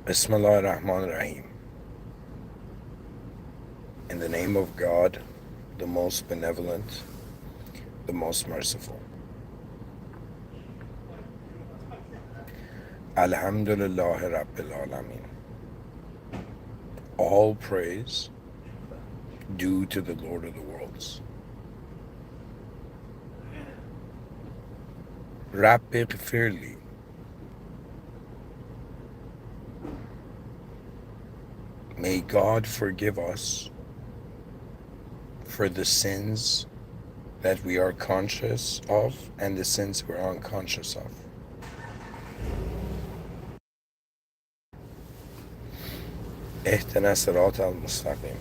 Bismillah ar-Rahman ar-Rahim. In the name of God, the most benevolent, the most merciful. Alhamdulillahi Rabbil Alameen. All praise due to the Lord of the worlds. Rabbi Ghfirli. May God forgive us for the sins that we are conscious of and the sins we're unconscious of. اهدنا الصراط المستقيم.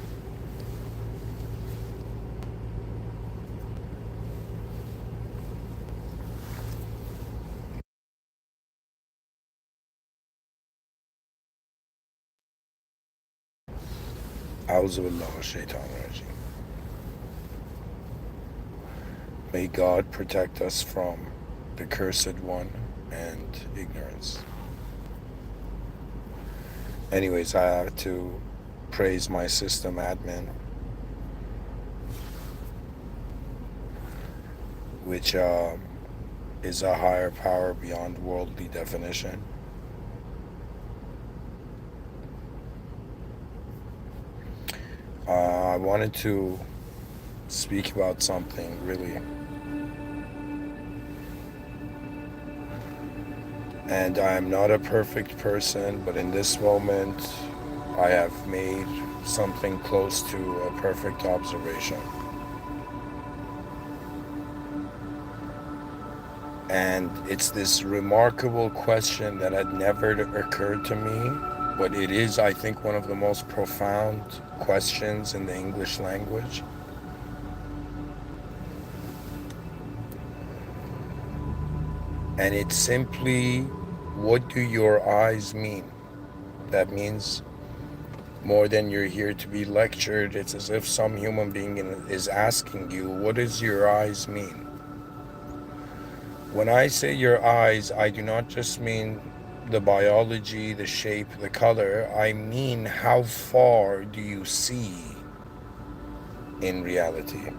أعوذ بالله من الشيطان الرجيم. May God protect us from the cursed one and ignorance. Anyways, I have to praise my system admin, which is a higher power beyond worldly definition. I wanted to speak about something really, and I am not a perfect person, but in this moment I have made something close to a perfect observation. And it's this remarkable question that had never occurred to me, but it is, I think, one of the most profound questions in the English language. And it's simply, what do your eyes mean? That means more than you're here to be lectured. It's as if some human being is asking you, what does your eyes mean? When I say your eyes, I do not just mean the biology, the shape, the color. I mean, how far do you see in reality?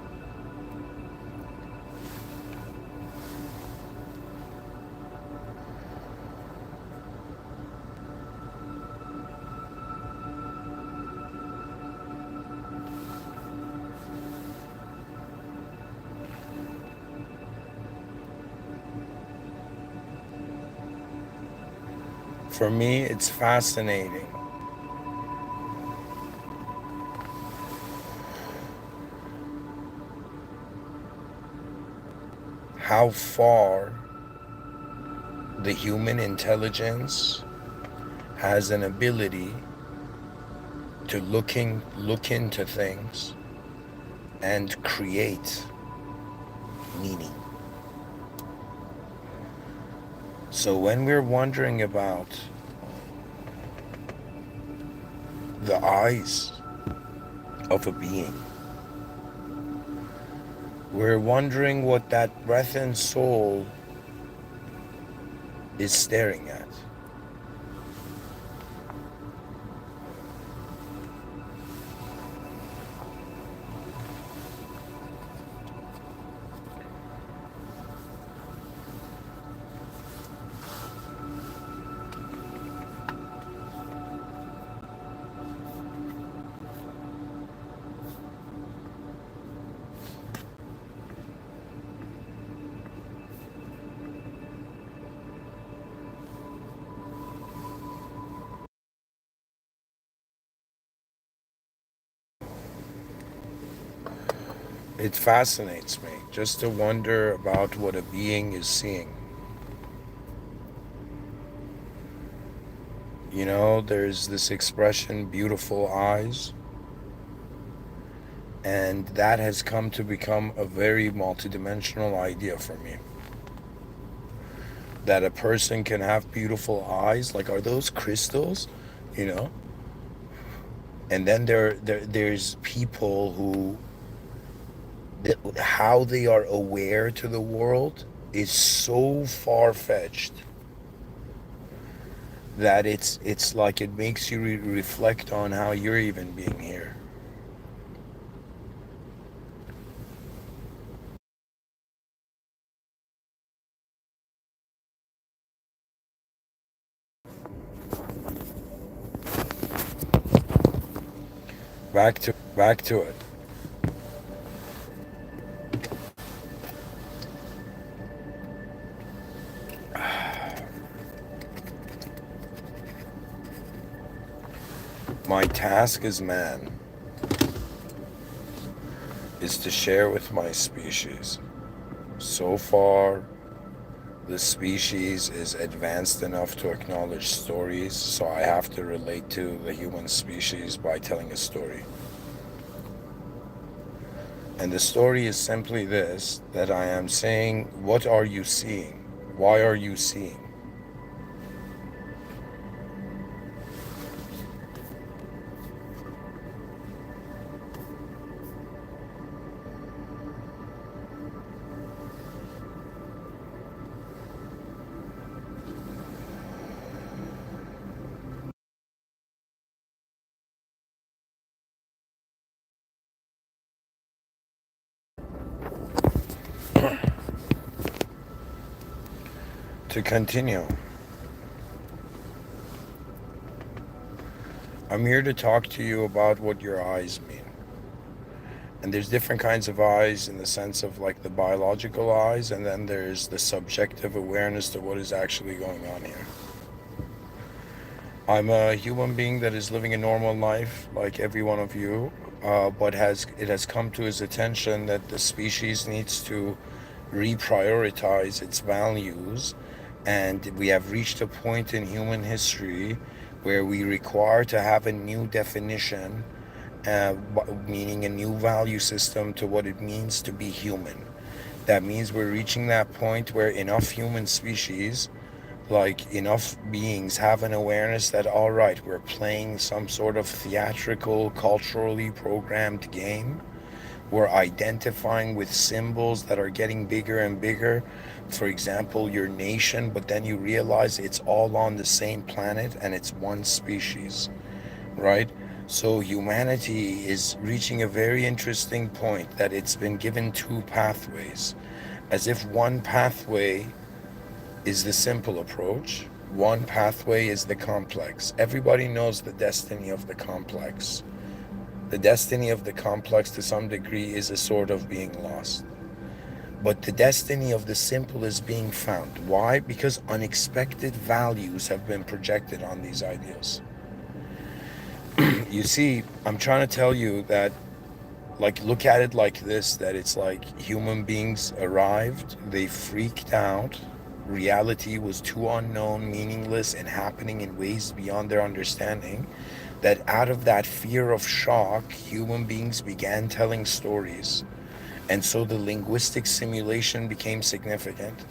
For me, it's fascinating how far the human intelligence has an ability to look into things and create meaning. So when we're wondering about the eyes of a being, we're wondering what that breath and soul is staring at. It fascinates me just to wonder about what a being is seeing. You know, there's this expression, beautiful eyes, and that has come to become a very multidimensional idea for me. That a person can have beautiful eyes, like, are those crystals? You know? And then there's people who, how they are aware to the world is so far-fetched that it's like it makes you reflect on how you're even being here. Back to it. My task as man is to share with my species. So far, the species is advanced enough to acknowledge stories, so I have to relate to the human species by telling a story. And the story is simply this, that I am saying, what are you seeing? Why are you seeing? To continue, I'm here to talk to you about what your eyes mean. And there's different kinds of eyes in the sense of like the biological eyes, and then there's the subjective awareness to what is actually going on here. I'm a human being that is living a normal life like every one of you, but it has come to his attention that the species needs to reprioritize its values, and we have reached a point in human history where we require to have a new definition, meaning a new value system to what it means to be human. That means we're reaching that point where enough human species, like enough beings, have an awareness that, all right, we're playing some sort of theatrical, culturally programmed game. We're identifying with symbols that are getting bigger and bigger. For example, your nation, but then you realize it's all on the same planet and it's one species, right? So humanity is reaching a very interesting point that it's been given two pathways, as if one pathway is the simple approach, one pathway is the complex. Everybody knows the destiny of the complex. The destiny of the complex to some degree is a sort of being lost. But the destiny of the simple is being found. Why? Because unexpected values have been projected on these ideals. You see, I'm trying to tell you that, like, look at it like this, that it's like human beings arrived, they freaked out, reality was too unknown, meaningless, and happening in ways beyond their understanding, that out of that fear of shock, human beings began telling stories. And so the linguistic simulation became significant.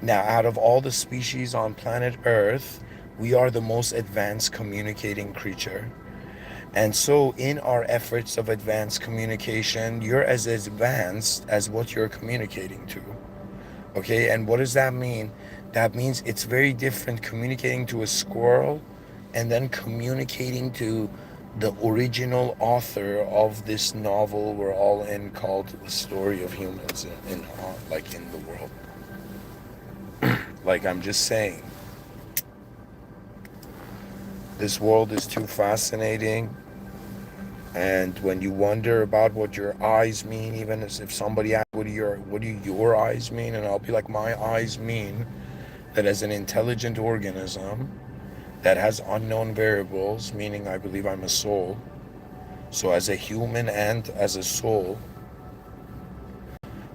Now, out of all the species on planet Earth, we are the most advanced communicating creature. And so, in our efforts of advanced communication, you're as advanced as what you're communicating to. Okay, and what does that mean? That means it's very different communicating to a squirrel and then communicating to the original author of this novel we're all in, called The Story of Humans like in the world. Like, I'm just saying, this world is too fascinating. And when you wonder about what your eyes mean, even as if somebody asks, what do your eyes mean? And I'll be like, my eyes mean that as an intelligent organism that has unknown variables, meaning I believe I'm a soul. So as a human and as a soul,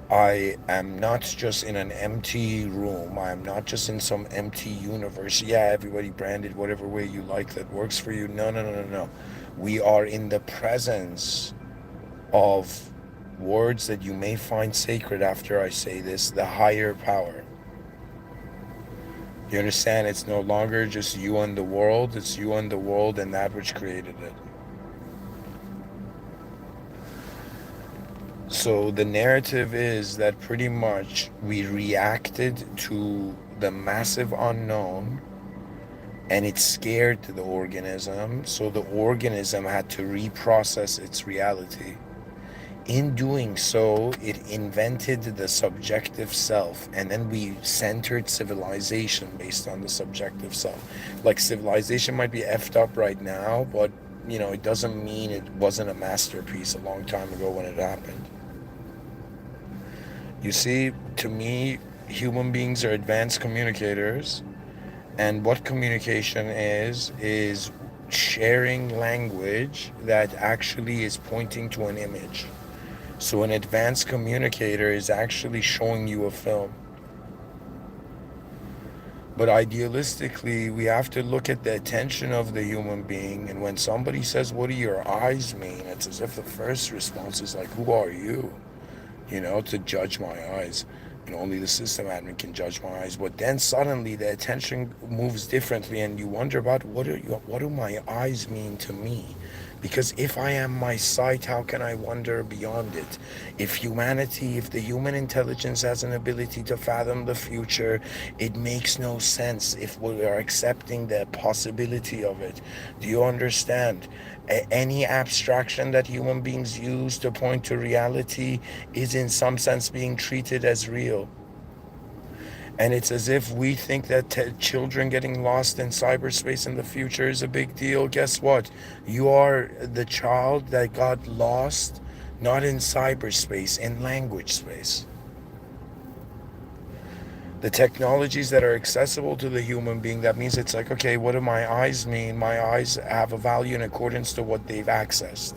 I am not just in an empty room. I am not just in some empty universe. Yeah, everybody branded whatever way you like that works for you. No, no, no, no, no. We are in the presence of words that you may find sacred after I say this, the higher power. You understand? It's no longer just you and the world, it's you and the world and that which created it. So the narrative is that pretty much we reacted to the massive unknown and it scared the organism, so the organism had to reprocess its reality. In doing so, it invented the subjective self, and then we centered civilization based on the subjective self. Like, civilization might be effed up right now, but it doesn't mean it wasn't a masterpiece a long time ago when it happened. You see, to me, human beings are advanced communicators, and what communication is sharing language that actually is pointing to an image. So an advanced communicator is actually showing you a film. But idealistically, we have to look at the attention of the human being. And when somebody says, "What do your eyes mean?" it's as if the first response is like, "Who are you? To judge my eyes. Only the system admin can judge my eyes." But then suddenly the attention moves differently, and you wonder about what do my eyes mean to me? Because if I am my sight, how can I wonder beyond it? If the human intelligence has an ability to fathom the future, it makes no sense if we are accepting the possibility of it. Do you understand? Any abstraction that human beings use to point to reality is in some sense being treated as real. And it's as if we think that children getting lost in cyberspace in the future is a big deal. Guess what? You are the child that got lost, not in cyberspace, in language space. The technologies that are accessible to the human being, that means it's like, okay, what do my eyes mean? My eyes have a value in accordance to what they've accessed.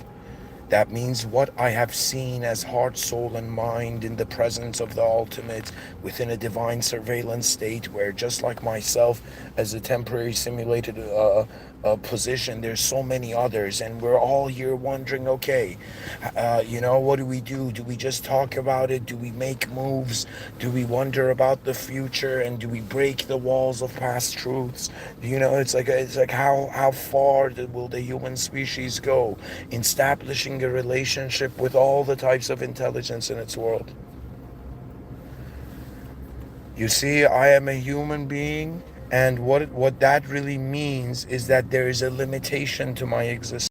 That means what I have seen as heart, soul, and mind in the presence of the ultimate within a divine surveillance state where, just like myself, as a temporary simulated position, there's so many others, and we're all here wondering, okay, what do we do? Do we just talk about it? Do we make moves? Do we wonder about the future? And do we break the walls of past truths? It's like how far will the human species go in establishing a relationship with all the types of intelligence in its world? You see, I am a human being, and what that really means is that there is a limitation to my existence.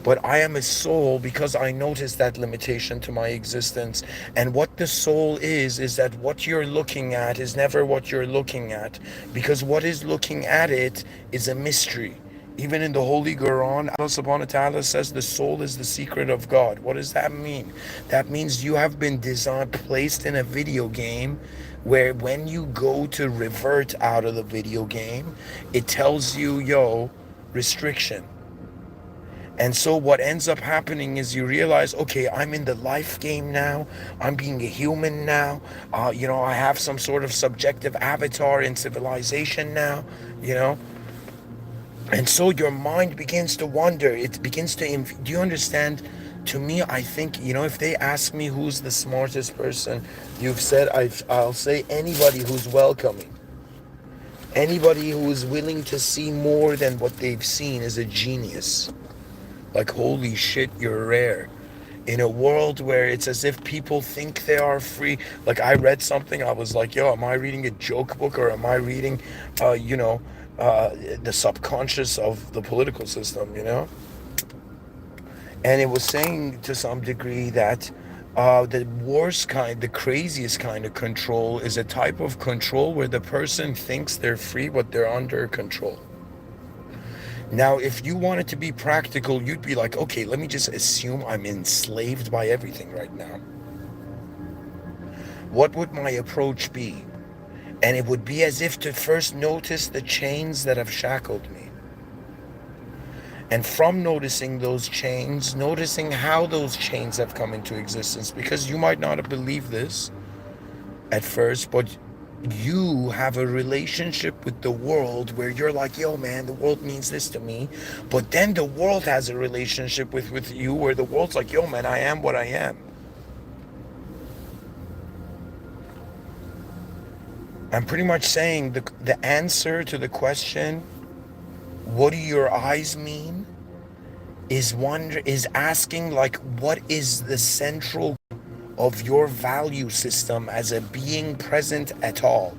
But I am a soul because I notice that limitation to my existence. And what the soul is that what you're looking at is never what you're looking at, because what is looking at it is a mystery. Even in the Holy Quran, Allah subhanahu wa ta'ala says the soul is the secret of God. What does that mean? That means you have been placed in a video game where when you go to revert out of the video game, it tells you, restriction. And so what ends up happening is you realize, okay, I'm in the life game now. I'm being a human now. I have some sort of subjective avatar in civilization now, And so your mind begins to wander. It begins to, do you understand? To me, I think, if they ask me who's the smartest person, you've said, I'll say anybody who's welcoming. Anybody who is willing to see more than what they've seen is a genius. Like, holy shit, you're rare. In a world where it's as if people think they are free. Like, I read something, I was like, am I reading a joke book, or am I reading, the subconscious of the political system, And it was saying to some degree that the craziest kind of control is a type of control where the person thinks they're free, but they're under control. Now, if you wanted to be practical, you'd be like, okay, let me just assume I'm enslaved by everything right now. What would my approach be? And it would be as if to first notice the chains that have shackled me. And from noticing those chains, noticing how those chains have come into existence, because you might not have believed this at first, but you have a relationship with the world where you're like, man, the world means this to me. But then the world has a relationship with you where the world's like, man, I am what I am. I'm pretty much saying the answer to the question, what do your eyes mean, is asking, like, what is the central of your value system as a being present at all?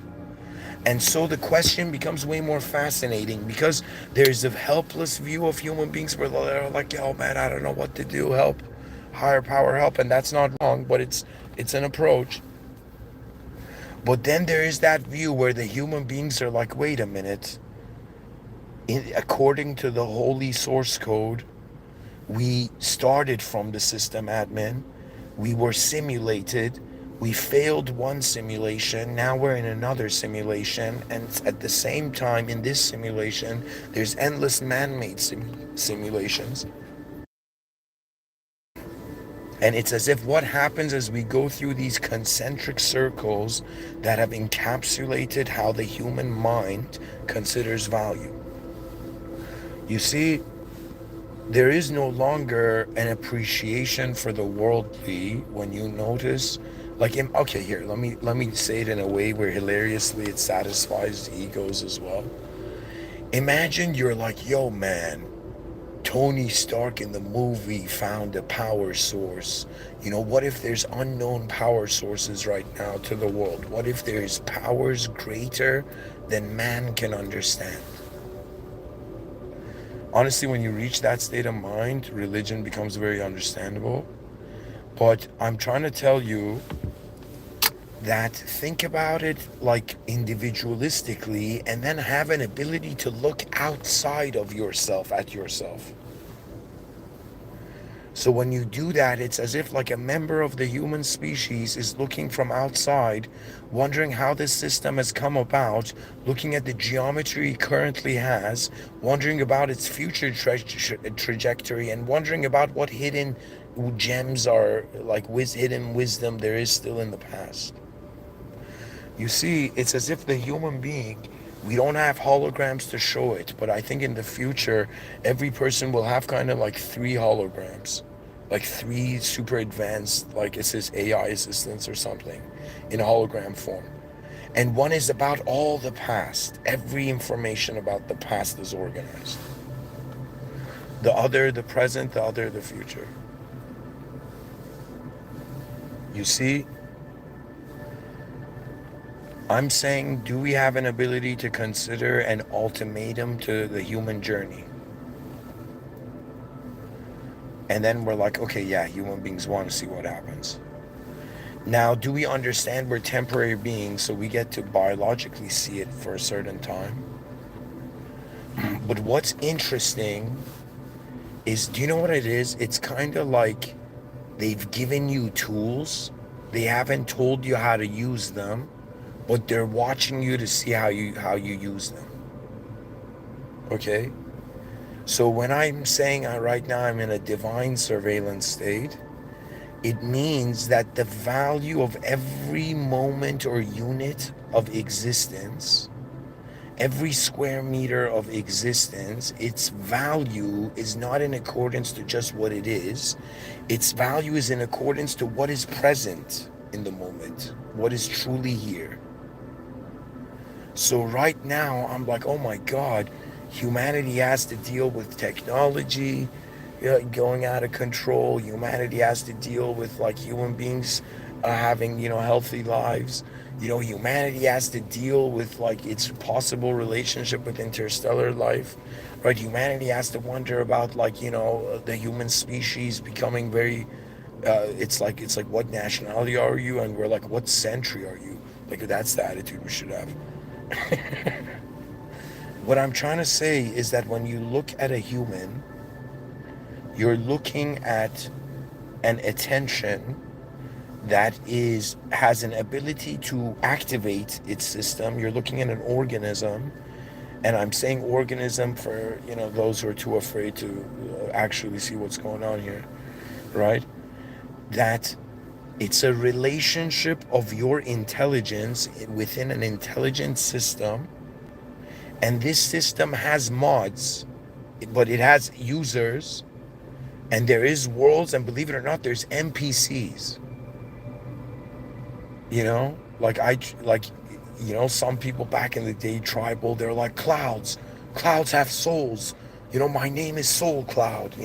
And so the question becomes way more fascinating because there's a helpless view of human beings where they're like, "Oh man, I don't know what to do. Help, higher power, help." And that's not wrong, but it's an approach. But then there is that view where the human beings are like, "Wait a minute. According to the holy source code, we started from the system admin. We were simulated. We failed one simulation. Now we're in another simulation. And at the same time, in this simulation, there's endless man made simulations. And it's as if what happens as we go through these concentric circles that have encapsulated how the human mind considers value. You see, there is no longer an appreciation for the worldly when you notice, like, okay, here, let me say it in a way where hilariously it satisfies egos as well. Imagine you're like, yo man, Tony Stark in the movie found a power source. What if there's unknown power sources right now to the world? What if there's powers greater than man can understand? Honestly, when you reach that state of mind, religion becomes very understandable. But I'm trying to tell you that think about it like individualistically and then have an ability to look outside of yourself at yourself. So when you do that, it's as if like a member of the human species is looking from outside, wondering how this system has come about, looking at the geometry it currently has, wondering about its future trajectory, and wondering about what hidden gems are, like hidden wisdom there is still in the past. You see, it's as if the human being, we don't have holograms to show it, but I think in the future, every person will have kind of like three holograms, like three super advanced, like it says AI assistants or something in hologram form. And one is about all the past. Every information about the past is organized. The other, the present, the other, the future. You see, I'm saying, do we have an ability to consider an ultimatum to the human journey? And then we're like, okay, yeah, human beings want to see what happens. Now, do we understand we're temporary beings, so we get to biologically see it for a certain time? But what's interesting is, do you know what it is? It's kind of like they've given you tools. They haven't told you how to use them, but they're watching you to see how you use them. Okay? So when I'm saying right now I'm in a divine surveillance state, it means that the value of every moment or unit of existence, every square meter of existence, its value is not in accordance to just what it is. Its value is in accordance to what is present in the moment, what is truly here. So right now, I'm like, oh my God, humanity has to deal with technology going out of control. Humanity has to deal with like human beings having, healthy lives. Humanity has to deal with like its possible relationship with interstellar life, right? Humanity has to wonder about like, the human species becoming very, it's like, what nationality are you? And we're like, what century are you? Like, that's the attitude we should have. What I'm trying to say is that when you look at a human, you're looking at an attention that has an ability to activate its system. You're looking at an organism, and I'm saying organism for those who are too afraid to actually see what's going on here, right? That it's a relationship of your intelligence within an intelligent system. And this system has mods, but it has users, and there is worlds, and believe it or not, there's NPCs. Some people back in the day, tribal, they're like clouds. Clouds have souls. My name is Soul Cloud.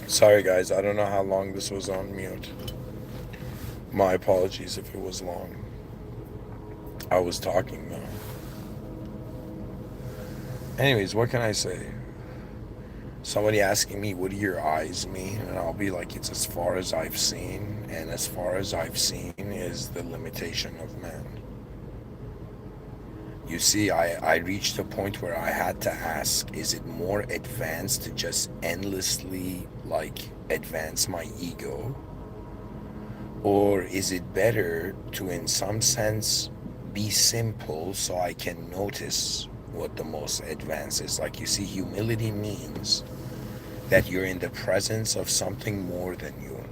Sorry guys, I don't know how long this was on mute. My apologies if it was long. I was talking though. Anyways, what can I say? Somebody asking me, what do your eyes mean? And I'll be like, it's as far as I've seen, and as far as I've seen is the limitation of man. You see, I reached a point where I had to ask, is it more advanced to just endlessly, like, advance my ego? Or is it better to, in some sense, be simple so I can notice what the most advanced is? Like, you see, humility means that you're in the presence of something more than you.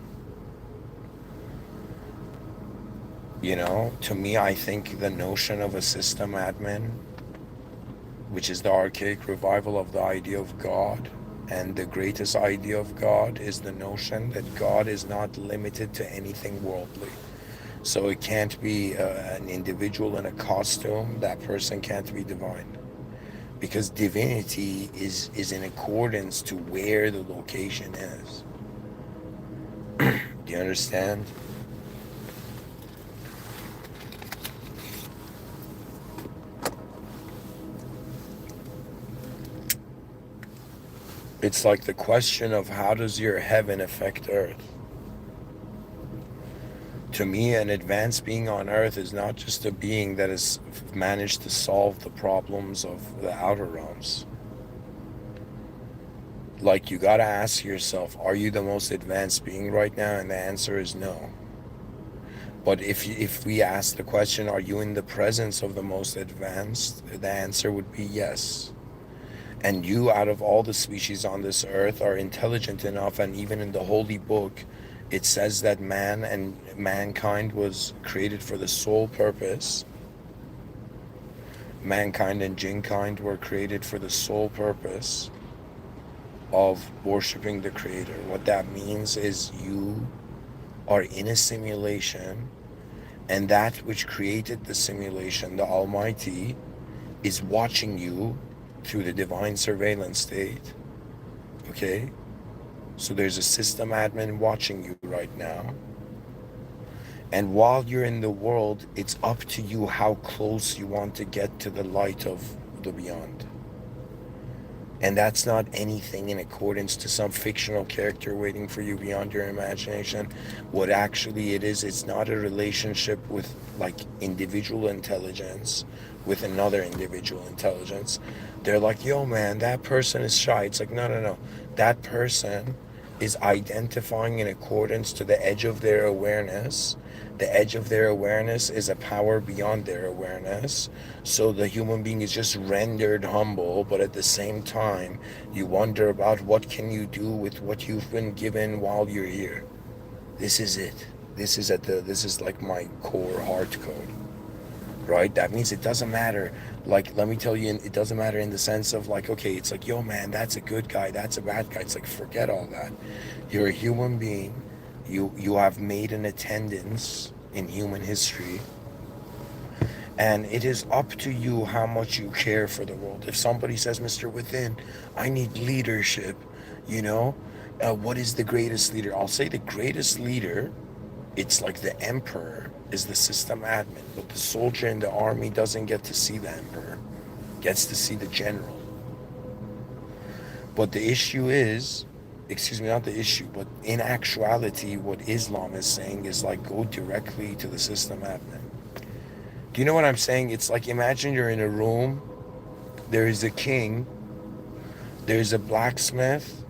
You know, to me, I think the notion of a system admin, which is the archaic revival of the idea of God, and the greatest idea of God is the notion that God is not limited to anything worldly. So it can't be an individual in a costume. That person can't be divine. Because divinity is in accordance to where the location is. Do you understand? It's like the question of how does your heaven affect earth? To me, an advanced being on earth is not just a being that has managed to solve the problems of the outer realms. Like, you gotta ask yourself, are you the most advanced being right now? And the answer is no. But if we ask the question, are you in the presence of the most advanced? The answer would be yes. And you, out of all the species on this earth, are intelligent enough, and even in the holy book, it says that man and mankind was created for the sole purpose. Mankind and jinkind were created for the sole purpose of worshiping the Creator. What that means is you are in a simulation, and that which created the simulation, the Almighty, is watching you through the divine surveillance state. Okay? So there's a system admin watching you right now. And while you're in the world, it's up to you how close you want to get to the light of the beyond. And that's not anything in accordance to some fictional character waiting for you beyond your imagination. What actually it is, it's not a relationship with like individual intelligence with another individual intelligence. They're like, yo man, that person is shy. It's like, no. That person is identifying in accordance to the edge of their awareness. The edge of their awareness is a power beyond their awareness. So the human being is just rendered humble, but at the same time, you wonder about what can you do with what you've been given while you're here. This is it. This is like my core heart code. Right? That means it doesn't matter. Like, let me tell you, it doesn't matter in the sense of like, okay, it's like, yo man, that's a good guy, that's a bad guy. It's like, forget all that. You're a human being. You have made an attendance in human history, and it is up to you how much you care for the world. If somebody says, Mr. Within, I need leadership, you know, what is the greatest leader? I'll say the greatest leader, it's like the emperor is the system admin, but the soldier in the army doesn't get to see the emperor, gets to see the general. But the issue is, excuse me, not the issue, but in actuality, what Islam is saying is like, go directly to the system admin. Do you know what I'm saying? It's like, imagine you're in a room, there is a king, there's a blacksmith,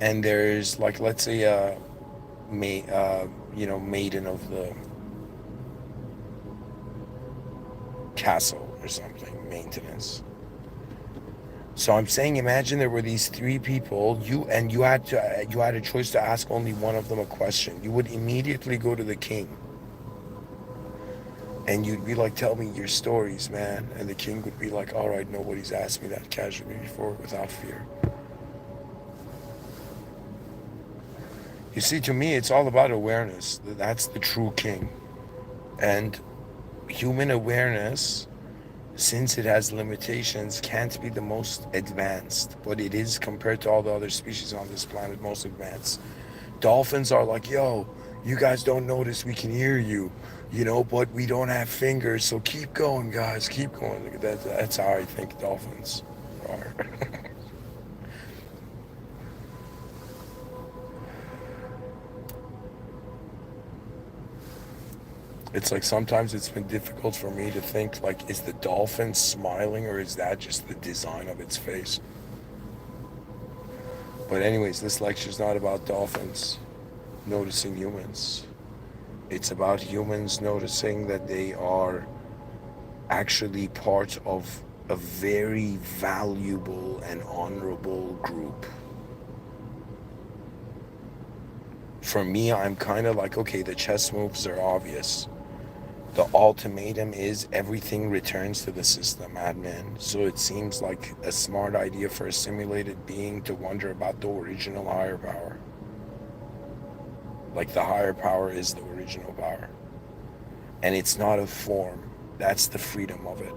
and there's like, let's say a maiden of the castle or something, maintenance. So I'm saying, imagine there were these three people, you had a choice to ask only one of them a question. You would immediately go to the king, and you'd be like, tell me your stories, man. And the king would be like, all right, nobody's asked me that casually before without fear. You see, to me, it's all about awareness. That's the true king. And human awareness since it has limitations, can't be the most advanced, but it is, compared to all the other species on this planet, most advanced. Dolphins are like, yo, you guys don't notice we can hear you, but we don't have fingers, so keep going, guys, keep going. That's how I think dolphins are. It's like sometimes it's been difficult for me to think, like, is the dolphin smiling or is that just the design of its face? But anyways, this lecture's not about dolphins noticing humans. It's about humans noticing that they are actually part of a very valuable and honorable group. For me, I'm kind of like, okay, the chess moves are obvious. The ultimatum is everything returns to the system admin. So it seems like a smart idea for a simulated being to wonder about the original higher power. Like the higher power is the original power. And it's not a form. That's the freedom of it.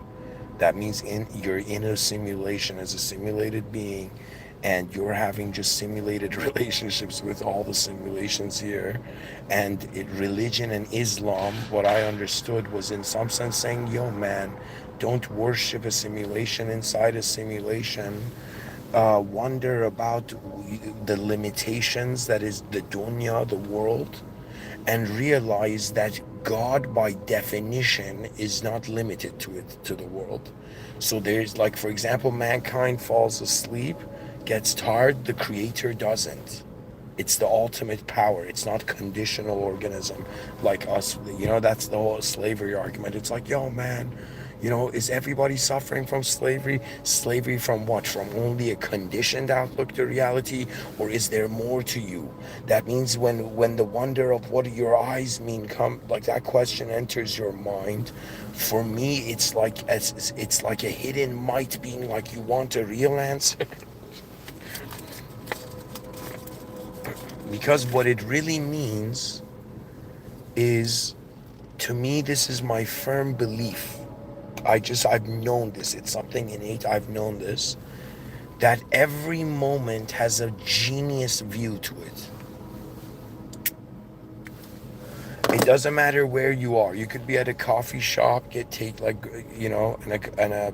That means you're in a simulation as a simulated being, and you're having just simulated relationships with all the simulations here. And religion and Islam, what I understood was in some sense saying, yo man, don't worship a simulation inside a simulation. Wonder about the limitations that is the dunya, the world, and realize that God by definition is not limited to the world. So there's, like, for example, mankind falls asleep, gets tired, the creator doesn't. It's the ultimate power. It's not conditional organism like us. That's the whole slavery argument. It's like, yo man, is everybody suffering from slavery? Slavery from what? From only a conditioned outlook to reality? Or is there more to you? That means when the wonder of what do your eyes mean like that question enters your mind, for me it's like a hidden might being like, you want a real answer? Because what it really means is, to me, this is my firm belief. I've known this. It's something innate. I've known this. That every moment has a genius view to it. It doesn't matter where you are. You could be at a coffee shop, and a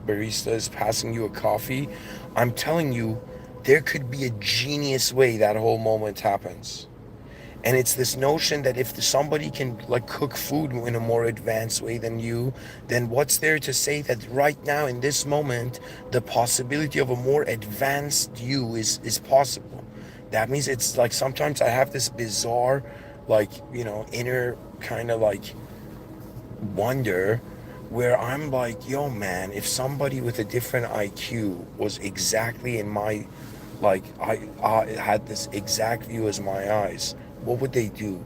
barista is passing you a coffee. I'm telling you, there could be a genius way that whole moment happens. And it's this notion that if somebody can like cook food in a more advanced way than you, then what's there to say that right now in this moment, the possibility of a more advanced you is possible? That means it's like sometimes I have this bizarre, like, inner kind of like wonder where I'm like, yo man, if somebody with a different IQ was exactly in my, like, I had this exact view as my eyes, what would they do?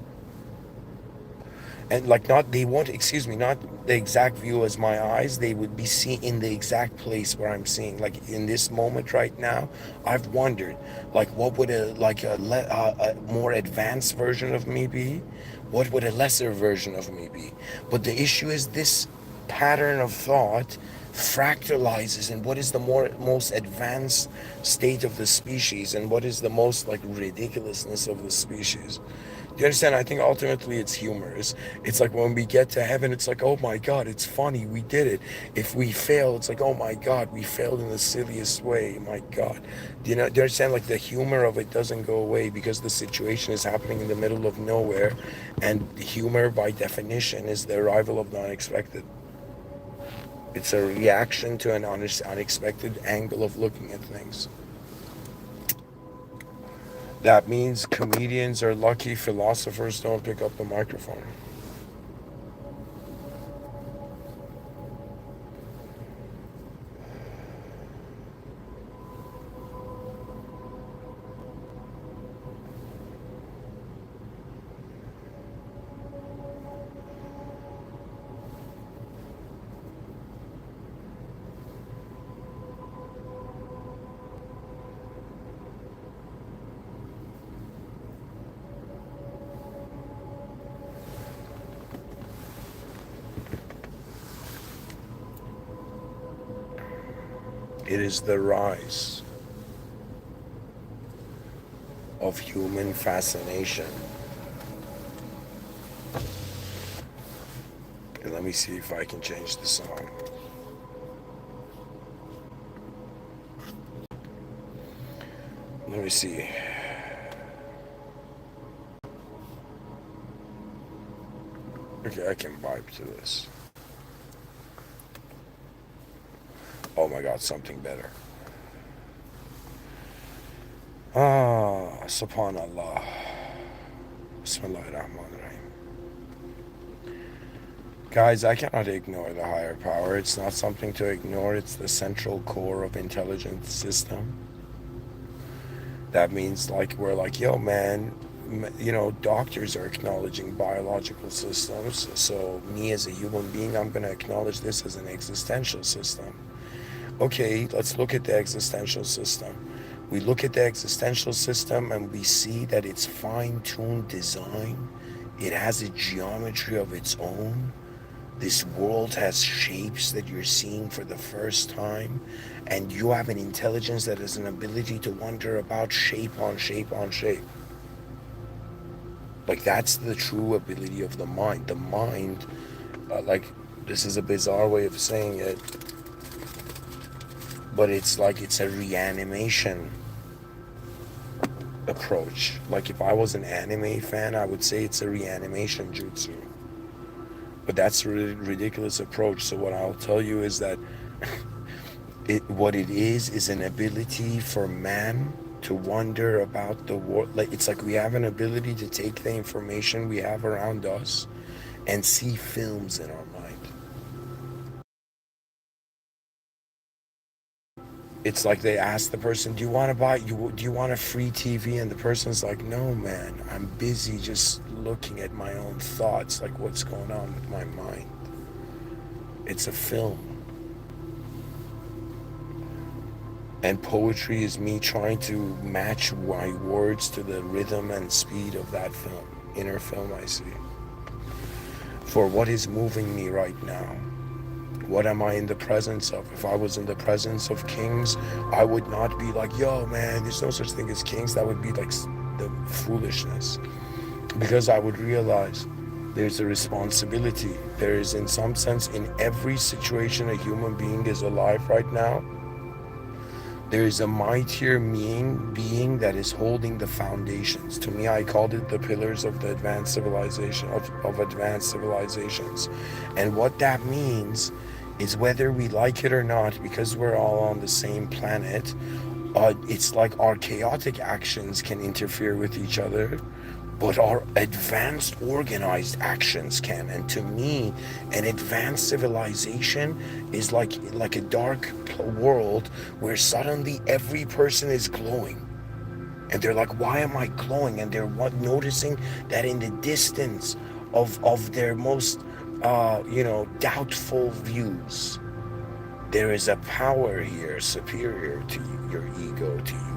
And like, not they won't, excuse me, not the exact view as my eyes, they would be seen in the exact place where I'm seeing. Like in this moment right now, I've wondered, like, what would a more advanced version of me be? What would a lesser version of me be? But the issue is this pattern of thought fractalizes in what is the most advanced state of the species and what is the most like ridiculousness of the species. Do you understand? I think ultimately it's humor. It's like when we get to heaven, it's like, oh my God, it's funny, we did it. If we fail, it's like, oh my God, we failed in the silliest way. My God. Do you understand? Like the humor of it doesn't go away because the situation is happening in the middle of nowhere. And humor by definition is the arrival of the unexpected. It's a reaction to an unexpected angle of looking at things. That means comedians are lucky, philosophers don't pick up the microphone. It is the rise of human fascination. And let me see if I can change the song. Let me see. Okay, I can vibe to this. Oh my god, something better. Subhanallah. Bismillahirrahmanirrahim. Guys, I cannot ignore the higher power. It's not something to ignore. It's the central core of intelligence system. That means like we're like, yo man, doctors are acknowledging biological systems. So me as a human being, I'm going to acknowledge this as an existential system. Okay, let's look at the existential system. We look at the existential system and we see that it's fine-tuned design. It has a geometry of its own. This world has shapes that you're seeing for the first time, and you have an intelligence that has an ability to wonder about shape on shape on shape. Like, that's the true ability of the mind. The mind, this is a bizarre way of saying it, but it's like it's a reanimation approach. Like, if I was an anime fan, I would say it's a reanimation jutsu. But that's a ridiculous approach. So what I'll tell you is that what it is an ability for man to wonder about the world. Like, it's like we have an ability to take the information we have around us and see films in our mind. It's like they ask the person, do you want a free TV? And the person's like, no man, I'm busy just looking at my own thoughts, like what's going on with my mind. It's a film. And poetry is me trying to match my words to the rhythm and speed of that film, inner film I see. For what is moving me right now? What am I in the presence of? If I was in the presence of kings, I would not be like, yo, man, there's no such thing as kings. That would be like the foolishness. Because I would realize there's a responsibility. There is, in some sense, in every situation a human being is alive right now, there is a mightier being that is holding the foundations. To me, I called it the pillars of the advanced civilization, of advanced civilizations. And what that means is, whether we like it or not, because we're all on the same planet, it's like our chaotic actions can interfere with each other, but our advanced organized actions can. And to me, an advanced civilization is like a dark world where suddenly every person is glowing. And they're like, why am I glowing? And they're noticing that in the distance of their most doubtful views, there is a power here superior to your ego, to you.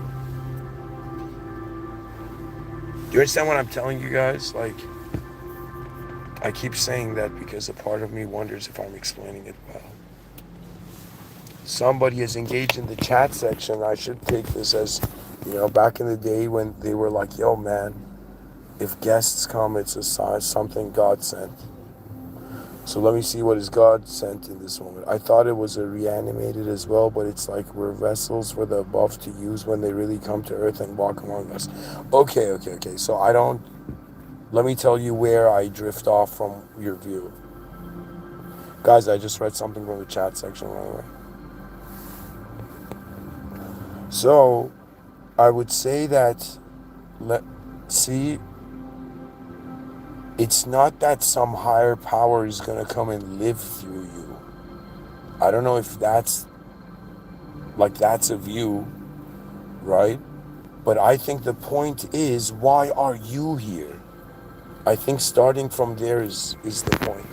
Do you understand what I'm telling you guys? Like, I keep saying that because a part of me wonders if I'm explaining it well. Somebody is engaged in the chat section. I should take this as, back in the day when they were like, yo, man, if guests come, it's a sign, something God sent. So let me see what is God sent in this moment. I thought it was a reanimated as well, but it's like we're vessels for the above to use when they really come to earth and walk among us. Okay. So let me tell you where I drift off from your view. Guys, I just read something from the chat section, by the way. So I would say that, it's not that some higher power is going to come and live through you. I don't know if that's a view, right? But I think the point is, why are you here? I think starting from there is the point.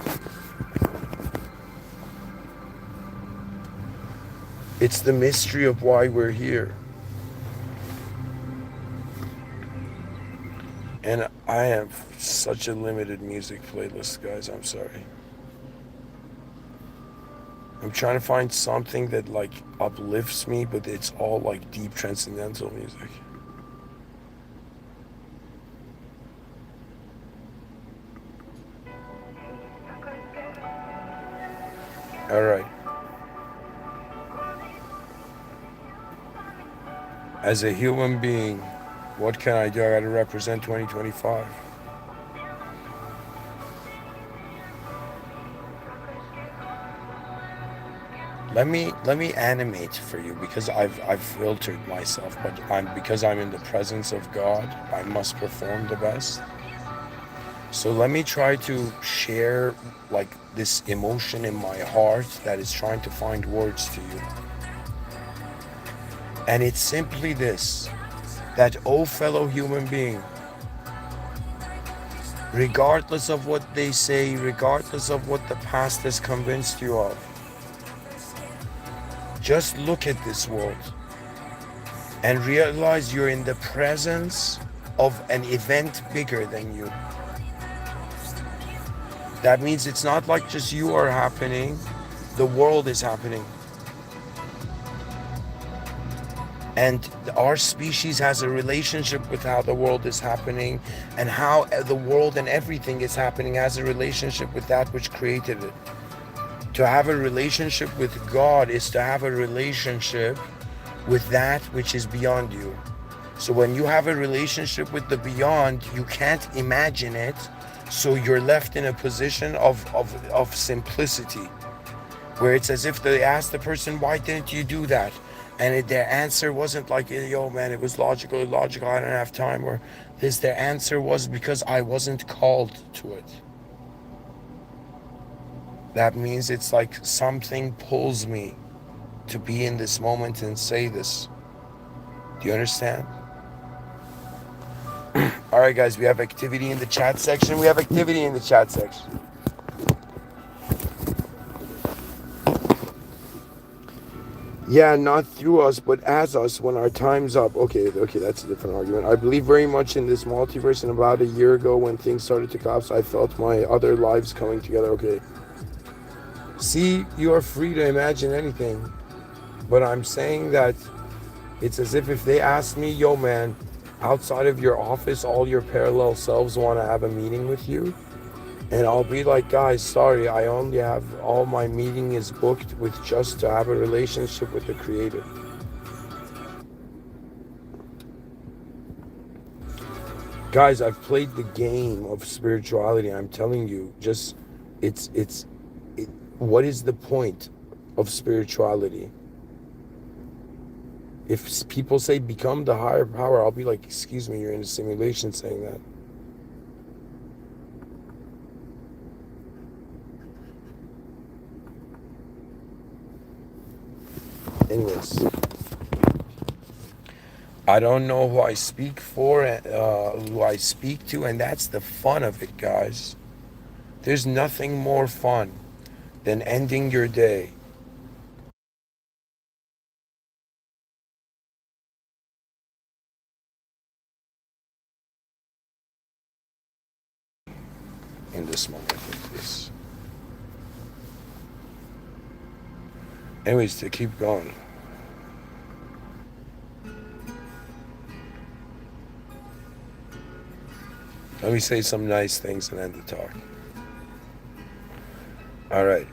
It's the mystery of why we're here. And I have such a limited music playlist, guys. I'm sorry. I'm trying to find something that like uplifts me, but it's all like deep transcendental music. All right. As a human being, what can I do? I gotta represent 2025. Let me animate for you because I've filtered myself, but I'm in the presence of God, I must perform the best. So let me try to share like this emotion in my heart that is trying to find words to you. And it's simply this, that oh fellow human being, regardless of what they say, regardless of what the past has convinced you of, just look at this world and realize you're in the presence of an event bigger than you. That means it's not like just you are happening, the world is happening. And our species has a relationship with how the world is happening, and how the world and everything is happening has a relationship with that which created it. To have a relationship with God is to have a relationship with that which is beyond you. So when you have a relationship with the beyond, you can't imagine it, so you're left in a position of simplicity, where it's as if they asked the person, why didn't you do that? And their answer wasn't like, yo man, it was logical, illogical, I don't have time, or this. Their answer was, because I wasn't called to it. That means it's like something pulls me to be in this moment and say this. Do you understand? All right, guys, we have activity in the chat section. Yeah, not through us, but as us when our time's up. Okay, that's a different argument. I believe very much in this multiverse, and about a year ago when things started to collapse, I felt my other lives coming together. Okay. See, you are free to imagine anything, but I'm saying that it's as if they asked me, yo man, outside of your office, all your parallel selves want to have a meeting with you. And I'll be like, guys, sorry, I only have, all my meeting is booked with just to have a relationship with the Creator. Guys, I've played the game of spirituality. I'm telling you, just, what is the point of spirituality? If people say become the higher power, I'll be like, excuse me, you're in a simulation saying that. Anyways, I don't know who I speak for, who I speak to, and that's the fun of it, guys. There's nothing more fun than ending your day in this moment like this. Anyways, to keep going. Let me say some nice things and end the talk. All right.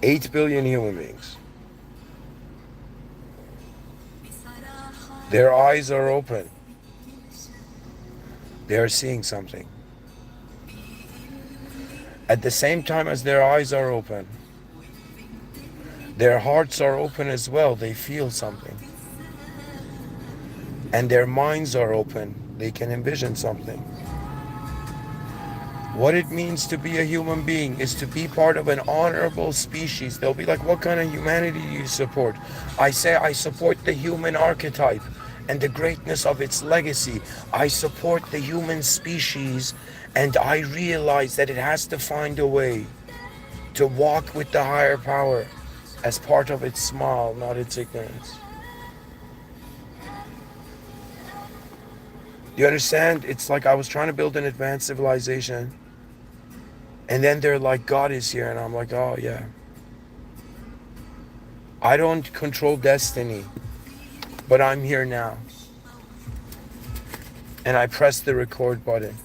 $8 billion human beings. Their eyes are open. They are seeing something. At the same time as their eyes are open, their hearts are open as well. They feel something. And their minds are open. They can envision something. What it means to be a human being is to be part of an honorable species. They'll be like, what kind of humanity do you support? I say I support the human archetype and the greatness of its legacy. I support the human species, and I realize that it has to find a way to walk with the higher power as part of its smile, not its ignorance. Do you understand? It's like I was trying to build an advanced civilization, And then they're like, God is here. And I'm like, oh yeah. I don't control destiny, but I'm here now. And I press the record button.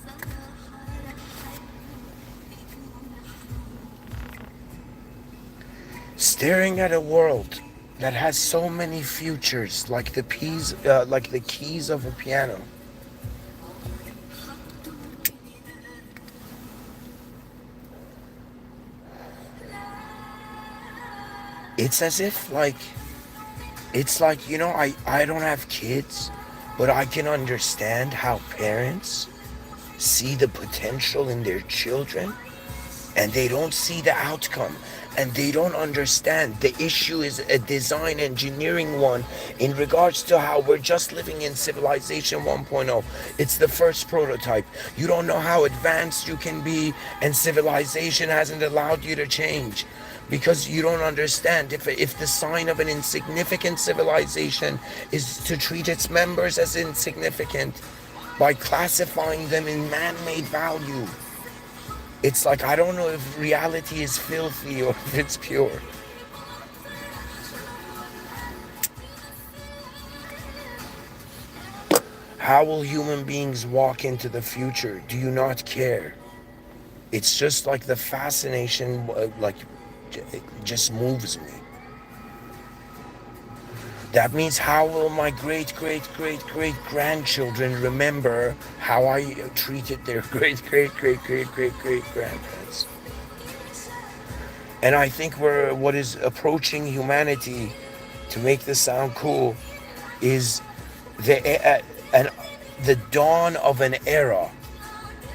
Staring at a world that has so many futures, like the keys of a piano. It's as if it's like, I don't have kids, but I can understand how parents see the potential in their children and they don't see the outcome, and they don't understand the issue is a design engineering one in regards to how we're just living in civilization 1.0. It's the first prototype. You don't know how advanced you can be, and civilization hasn't allowed you to change because you don't understand if the sign of an insignificant civilization is to treat its members as insignificant by classifying them in man-made value. It's like, I don't know if reality is filthy or if it's pure. How will human beings walk into the future? Do you not care? It's just like the fascination, it just moves me. That means, how will my great grandchildren remember how I treated their great grandparents? And I think what is approaching humanity, to make this sound cool, is the dawn of an era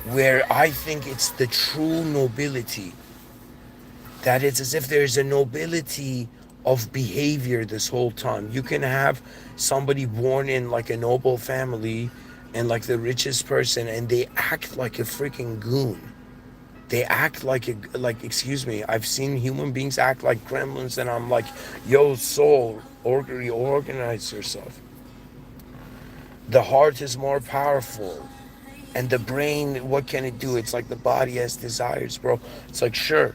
where I think it's the true nobility. That it's as if there's a nobility of behavior this whole time. You can have somebody born in like a noble family and like the richest person, and they act like a freaking goon. They act like excuse me, I've seen human beings act like gremlins, and I'm like, yo, soul, organize yourself. The heart is more powerful. And the brain, what can it do? It's like the body has desires, bro. It's like, sure.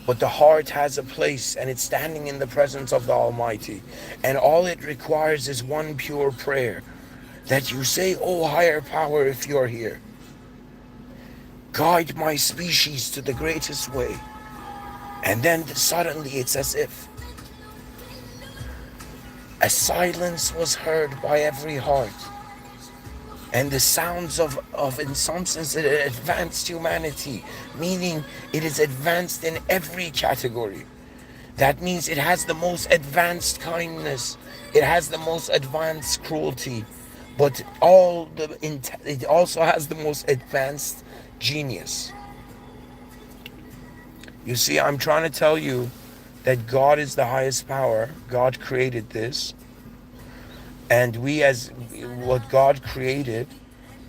But the heart has a place, and it's standing in the presence of the Almighty. And all it requires is one pure prayer. That you say, oh higher power, if you're here, guide my species to the greatest way. And then suddenly it's as if a silence was heard by every heart. And the sounds of in some sense, advanced humanity, meaning it is advanced in every category. That means it has the most advanced kindness, it has the most advanced cruelty, but it also has the most advanced genius. You see, I'm trying to tell you that God is the highest power. God created this. And we, as what God created,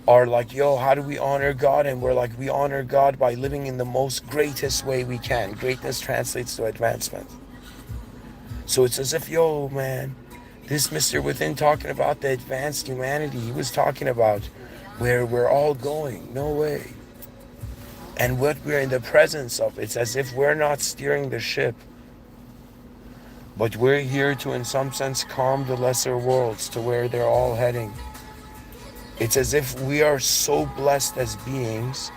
are like, yo, how do we honor God? And we're like, we honor God by living in the most greatest way we can. Greatness translates to advancement. So it's as if, yo, man, this Mr. Within talking about the advanced humanity, he was talking about where we're all going. No way. And what we're in the presence of, it's as if we're not steering the ship, but we're here to, in some sense, calm the lesser worlds to where they're all heading. It's as if we are so blessed as beings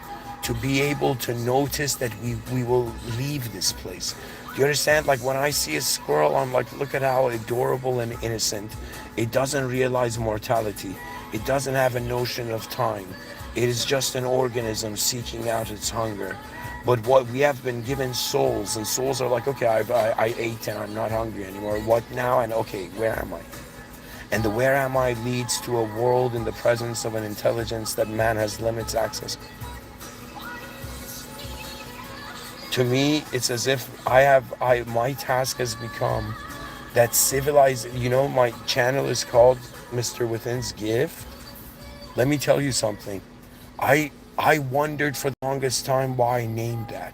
to be able to notice that we will leave this place. Do you understand? Like when I see a squirrel, I'm like, look at how adorable and innocent. It doesn't realize mortality. It doesn't have a notion of time. It is just an organism seeking out its hunger. But what we have been given souls, and souls are like, okay, I ate and I'm not hungry anymore. What now? And okay, where am I? And the where am I leads to a world in the presence of an intelligence that man has limits access. To me, it's as if my task has become that civilized, my channel is called Mr. Within's Gift. Let me tell you something. I wondered for the longest time why I named that.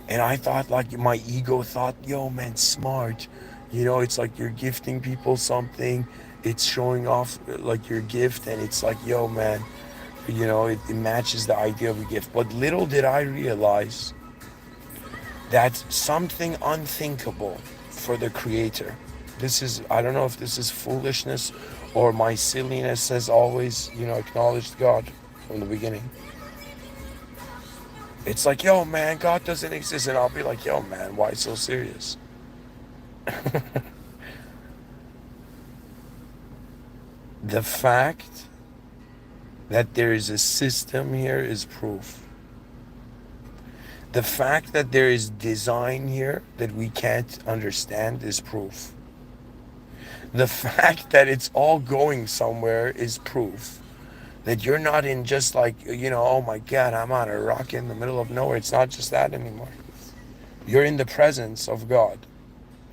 And I thought, like, my ego thought, yo, man, smart. It's like you're gifting people something. It's showing off, like, your gift. And it's like, yo, man, it matches the idea of a gift. But little did I realize That's something unthinkable for the Creator. This is, I don't know if this is foolishness or my silliness has always, acknowledged God from the beginning. It's like, yo, man, God doesn't exist. And I'll be like, yo, man, why so serious? The fact that there is a system here is proof. The fact that there is design here that we can't understand is proof. The fact that it's all going somewhere is proof that you're not in just like, oh my God, I'm on a rock in the middle of nowhere. It's not just that anymore. You're in the presence of God.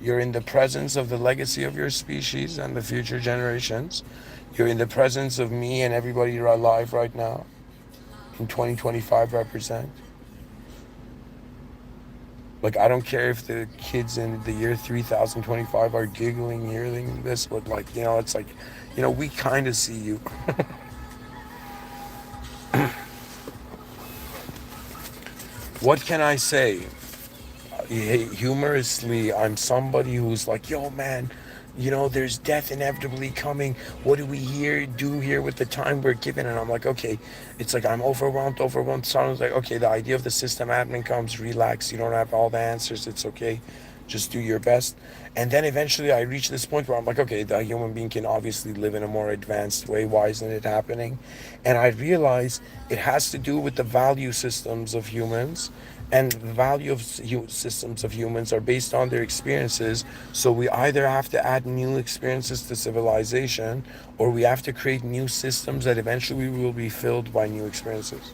You're in the presence of the legacy of your species and the future generations. You're in the presence of me and everybody alive right now in 2025 represent. Like, I don't care if the kids in the year 3025 are giggling, hearing this, but like, it's like, we kind of see you. What can I say? Humorously, I'm somebody who's like, yo, man, there's death inevitably coming. What do we do here with the time we're given? And I'm like, okay, it's like I'm overwhelmed. Someone's like, okay, the idea of the system admin comes, relax. You don't have all the answers. It's okay. Just do your best. And then eventually I reach this point where I'm like, okay, the human being can obviously live in a more advanced way. Why isn't it happening? And I realize it has to do with the value systems of humans, and the value of systems of humans are based on their experiences. So we either have to add new experiences to civilization, or we have to create new systems that eventually will be filled by new experiences.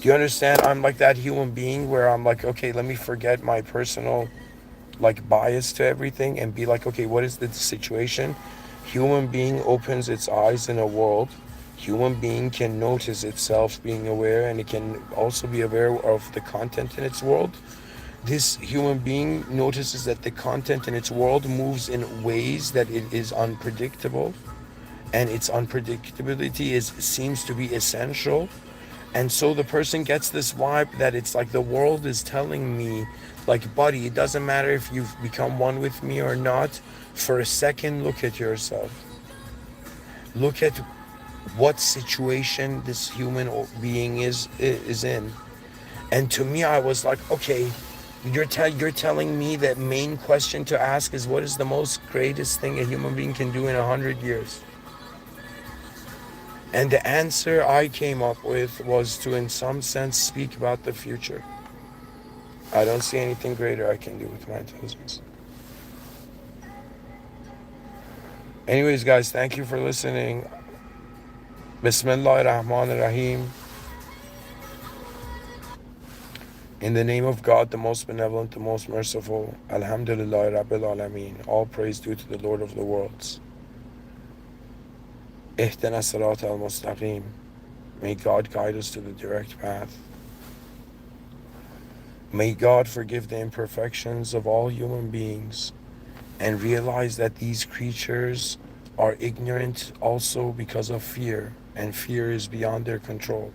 Do you understand? I'm like that human being where I'm like, okay, let me forget my personal like bias to everything and be like, okay, what is the situation? Human being opens its eyes in a world. Human being can notice itself being aware, and it can also be aware of the content in its world. This human being notices that the content in its world moves in ways that it is unpredictable, and its unpredictability seems to be essential. And so the person gets this vibe that it's like the world is telling me, like, buddy, it doesn't matter if you've become one with me or not. For a second, look at yourself. Look at what situation this human being is in. And to me, I was like, okay, you're telling me that main question to ask is, what is the most greatest thing a human being can do in 100 years? And the answer I came up with was to, in some sense, speak about the future. I don't see anything greater I can do with my intelligence. Anyways, guys, thank you for listening. Bismillah ar-Rahman ar-Rahim. In the name of God, the most benevolent, the most merciful. Alhamdulillah Rabbil Alameen. All praise due to the Lord of the worlds. Ihdina Sirat al-Mustaqim. May God guide us to the direct path. May God forgive the imperfections of all human beings and realize that these creatures are ignorant also because of fear, and fear is beyond their control.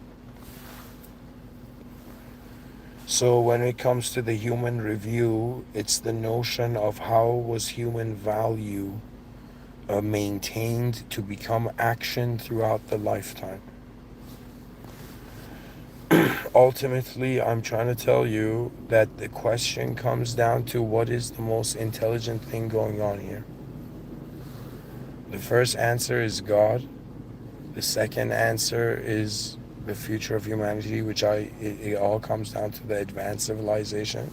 So when it comes to the human review, it's the notion of how was human value maintained to become action throughout the lifetime. Ultimately, I'm trying to tell you that the question comes down to what is the most intelligent thing going on here. The first answer is God. The second answer is the future of humanity, which it all comes down to the advanced civilization.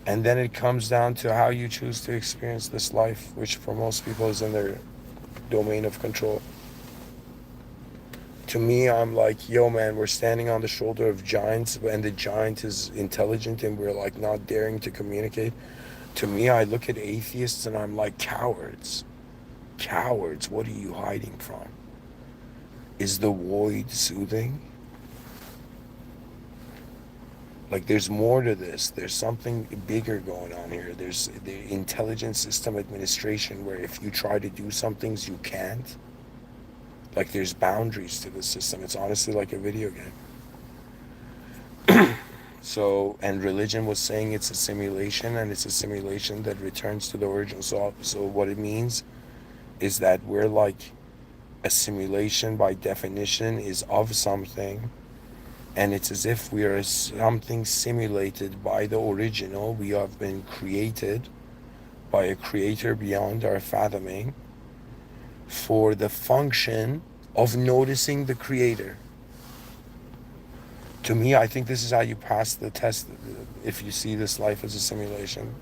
And then it comes down to how you choose to experience this life, which for most people is in their domain of control. To me, I'm like, yo, man, we're standing on the shoulder of giants, and the giant is intelligent, and we're like not daring to communicate. To me, I look at atheists and I'm like, cowards. Cowards, what are you hiding from? Is the void soothing? Like, there's more to this. There's something bigger going on here. There's the intelligent system administration where if you try to do some things, you can't. Like, there's boundaries to the system. It's honestly like a video game. So, and religion was saying it's a simulation, and it's a simulation that returns to the original. So what it means is that we're like a simulation by definition is of something, and it's as if we are something simulated by the original. We have been created by a creator beyond our fathoming for the function of noticing the creator. To me, I think this is how you pass the test. If you see this life as a simulation,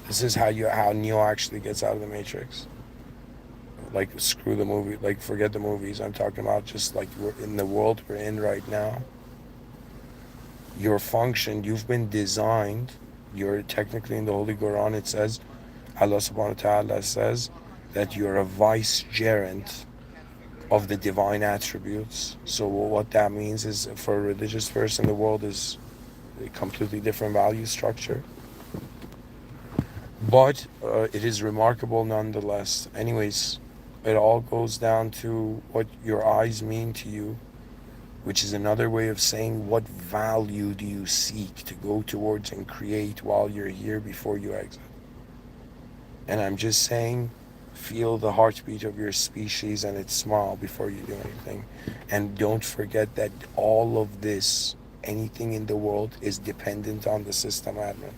this is how Neo actually gets out of the Matrix. Like, screw the movie, like, forget the movies. I'm talking about just like we're in the world we're in right now. Your function, you've been designed. You're technically, in the Holy Quran, it says, Allah subhanahu wa ta'ala says that you're a vicegerent of the divine attributes. So what that means is, for a religious person, the world is a completely different value structure. But it is remarkable nonetheless. Anyways, it all goes down to what your eyes mean to you, which is another way of saying what value do you seek to go towards and create while you're here before you exit. And I'm just saying, feel the heartbeat of your species and its smile before you do anything. And don't forget that all of this, anything in the world, is dependent on the system admin.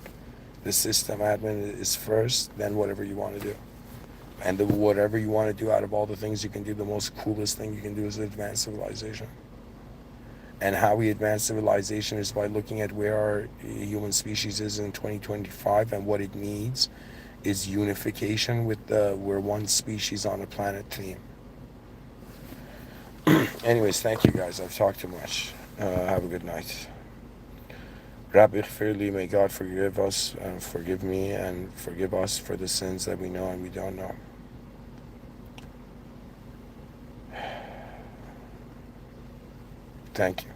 The system admin is first, then whatever you want to do. And whatever you want to do, out of all the things you can do, the most coolest thing you can do is advance civilization. And how we advance civilization is by looking at where our human species is in 2025, and what it needs is unification with the we're one species on a planet theme. Anyways, thank you guys. I've talked too much. Have a good night. Rabbi Ighfirli, may God forgive us and forgive me and forgive us for the sins that we know and we don't know. Thank you.